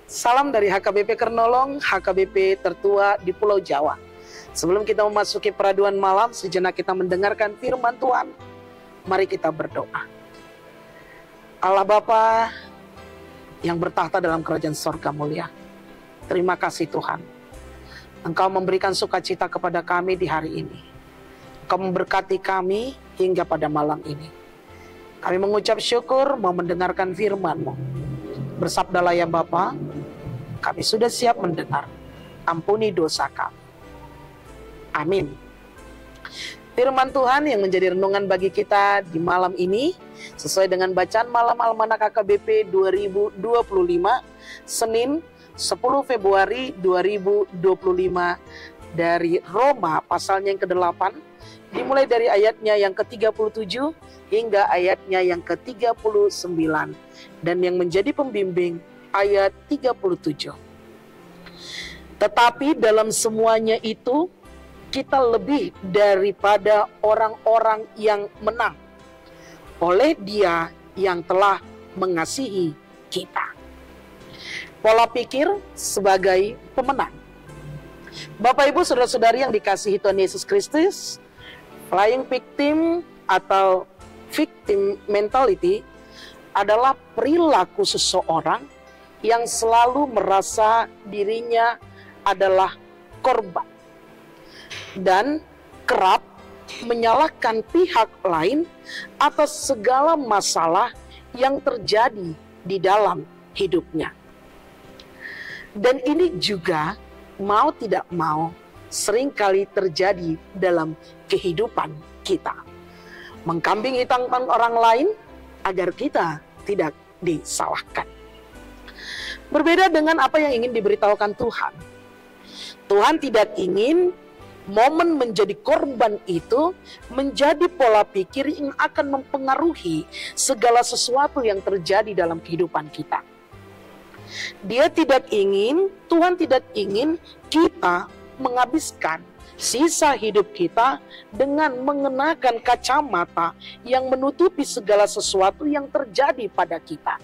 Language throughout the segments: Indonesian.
Salam dari HKBP Kernolong, HKBP tertua di Pulau Jawa. Sebelum kita memasuki peraduan malam, sejenak kita mendengarkan firman Tuhan. Mari kita berdoa. Allah Bapa yang bertahta dalam kerajaan sorga mulia, terima kasih Tuhan. Engkau memberikan sukacita kepada kami di hari ini. Engkau memberkati kami hingga pada malam ini. Kami mengucap syukur mau mendengarkan firman-Mu. Bersabdalah ya Bapa, kami sudah siap mendengar. Ampuni dosa kami. Amin. Firman Tuhan yang menjadi renungan bagi kita di malam ini sesuai dengan bacaan malam Almanak HKBP 2025 Senin 10 Februari 2025 dari Roma pasalnya yang ke-8 dimulai dari ayatnya yang ke-37 hingga ayatnya yang ke-39 dan yang menjadi pembimbing ayat 37. Tetapi dalam semuanya itu kita lebih daripada orang-orang yang menang oleh Dia yang telah mengasihi kita. Pola pikir sebagai pemenang. Bapak Ibu saudara-saudari yang dikasihi Tuhan Yesus Kristus, flying victim atau victim mentality adalah perilaku seseorang yang selalu merasa dirinya adalah korban dan kerap menyalahkan pihak lain atas segala masalah yang terjadi di dalam hidupnya. Dan ini juga mau tidak mau seringkali terjadi dalam kehidupan kita. Mengkambing hitamkan orang lain agar kita tidak disalahkan. Berbeda dengan apa yang ingin diberitahukan Tuhan. Tuhan tidak ingin momen menjadi korban itu menjadi pola pikir yang akan mempengaruhi segala sesuatu yang terjadi dalam kehidupan kita. Dia tidak ingin, Tuhan tidak ingin kita menghabiskan sisa hidup kita dengan mengenakan kacamata yang menutupi segala sesuatu yang terjadi pada kita.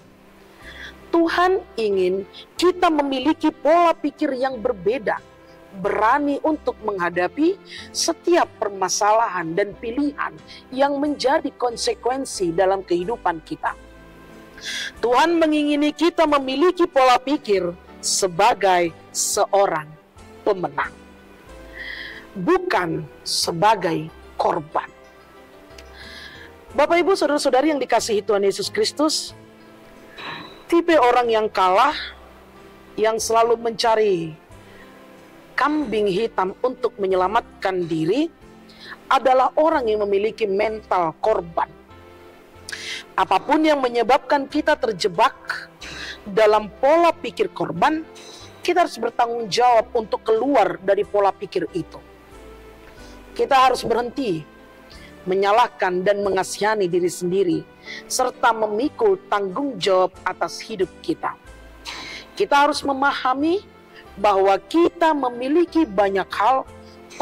Tuhan ingin kita memiliki pola pikir yang berbeda, berani untuk menghadapi setiap permasalahan dan pilihan yang menjadi konsekuensi dalam kehidupan kita. Tuhan mengingini kita memiliki pola pikir sebagai seorang pemenang, bukan sebagai korban. Bapak Ibu saudara-saudari yang dikasihi Tuhan Yesus Kristus, tipe orang yang kalah, yang selalu mencari kambing hitam untuk menyelamatkan diri adalah orang yang memiliki mental korban. Apapun yang menyebabkan kita terjebak dalam pola pikir korban, kita harus bertanggung jawab untuk keluar dari pola pikir itu. Kita harus berhenti menyalahkan dan mengasihani diri sendiri, serta memikul tanggung jawab atas hidup kita. Kita harus memahami bahwa kita memiliki banyak hal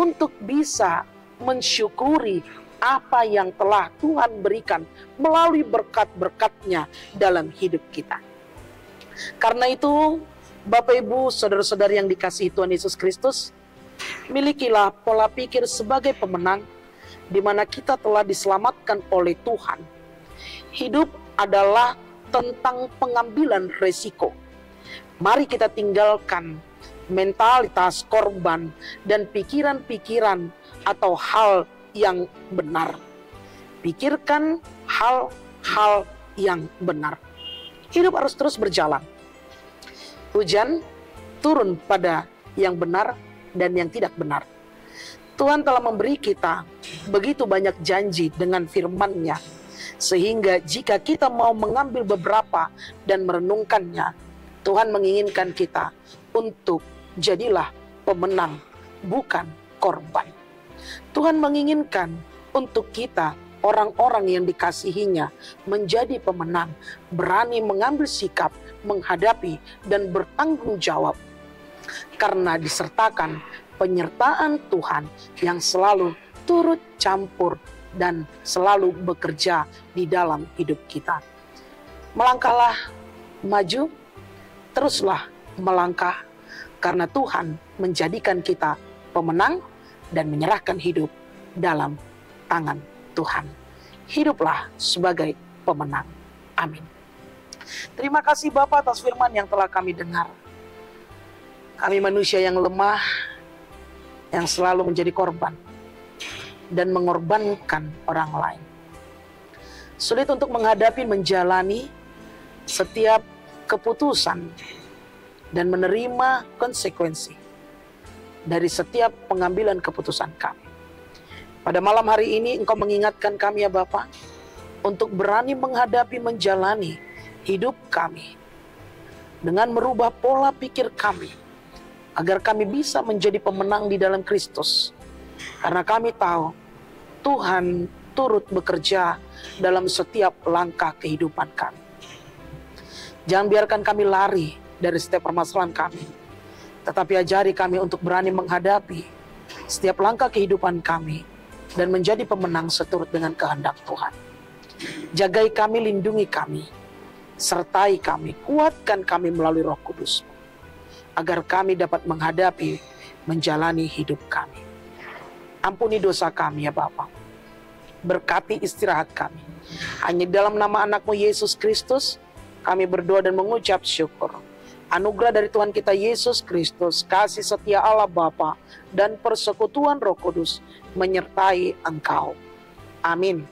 untuk bisa mensyukuri apa yang telah Tuhan berikan melalui berkat-berkat-Nya dalam hidup kita. Karena itu, Bapak Ibu, saudara-saudari yang dikasihi Tuhan Yesus Kristus, milikilah pola pikir sebagai pemenang, di mana kita telah diselamatkan oleh Tuhan. Hidup adalah tentang pengambilan resiko. Mari kita tinggalkan mentalitas korban dan pikiran-pikiran atau hal yang benar. Pikirkan hal-hal yang benar. Hidup harus terus berjalan. Hujan turun pada yang benar dan yang tidak benar. Tuhan telah memberi kita begitu banyak janji dengan firman-Nya, sehingga jika kita mau mengambil beberapa dan merenungkannya, Tuhan menginginkan kita untuk jadilah pemenang, bukan korban. Tuhan menginginkan untuk kita, orang-orang yang dikasihinya, menjadi pemenang, berani mengambil sikap, menghadapi, dan bertanggung jawab. Karena disertakan penyertaan Tuhan yang selalu turut campur dan selalu bekerja di dalam hidup kita. Melangkahlah maju, teruslah melangkah, karena Tuhan menjadikan kita pemenang dan menyerahkan hidup dalam tangan Tuhan. Hiduplah sebagai pemenang. Amin. Terima kasih Bapa atas firman yang telah kami dengar. Kami manusia yang lemah, yang selalu menjadi korban dan mengorbankan orang lain. Sulit untuk menghadapi, menjalani setiap keputusan dan menerima konsekuensi dari setiap pengambilan keputusan kami. Pada malam hari ini Engkau mengingatkan kami ya Bapa, untuk berani menghadapi, menjalani hidup kami dengan merubah pola pikir kami, agar kami bisa menjadi pemenang di dalam Kristus. Karena kami tahu Tuhan turut bekerja dalam setiap langkah kehidupan kami. Jangan biarkan kami lari dari setiap permasalahan kami, tetapi ajari kami untuk berani menghadapi setiap langkah kehidupan kami dan menjadi pemenang seturut dengan kehendak Tuhan. Jagai kami, lindungi kami, sertai kami, kuatkan kami melalui Roh Kudus, agar kami dapat menghadapi, menjalani hidup kami. Ampuni dosa kami ya Bapa. Berkati istirahat kami. Hanya dalam nama anakmu Yesus Kristus, kami berdoa dan mengucap syukur. Anugerah dari Tuhan kita Yesus Kristus, kasih setia Allah Bapa, dan persekutuan Roh Kudus menyertai engkau. Amin.